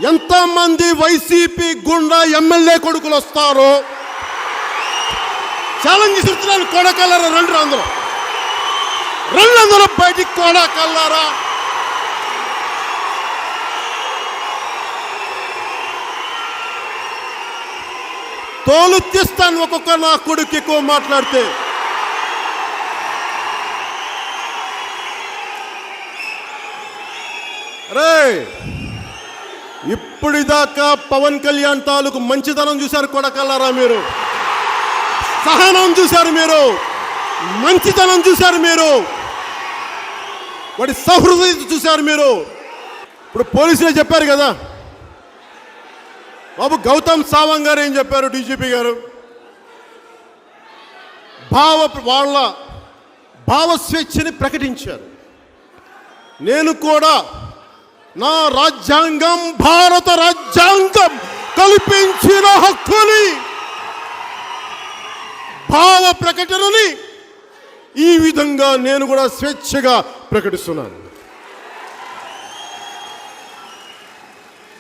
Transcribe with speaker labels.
Speaker 1: ఎంతమంది వైసీపీ గుండా ఎమ్మెల్యే కొడుకులు వస్తారో ఛాలెంజ్ చేస్తున్నాను. కొడకల్లారా రండి, అందరూ బయటికి కొడకల్లారా. తోలు తీస్తాను ఒక్కొక్క నా కొడుకు ఎక్కువ మాట్లాడితే. రే, ఇప్పటిదాకా పవన్ కళ్యాణ్ తాలూకు మంచితనం చూశారు కొడకల్లారా మీరు, సహనం చూశారు మీరు, మంచితనం చూశారు మీరు, వాడి సహృదయత చూశారు మీరు. ఇప్పుడు పోలీసులే చెప్పారు కదా బాబు, గౌతమ్ సావంగ్ గారు ఏం చెప్పారు, డీజీపీ గారు వాళ్ళ భావస్వేచ్ఛని ప్రకటించారు. నేను కూడా నా రాజ్యాంగం, భారత రాజ్యాంగం కల్పించిన హక్కుని, భావ ప్రకటనని ఈ విధంగా నేను కూడా స్వేచ్ఛగా ప్రకటిస్తున్నాను.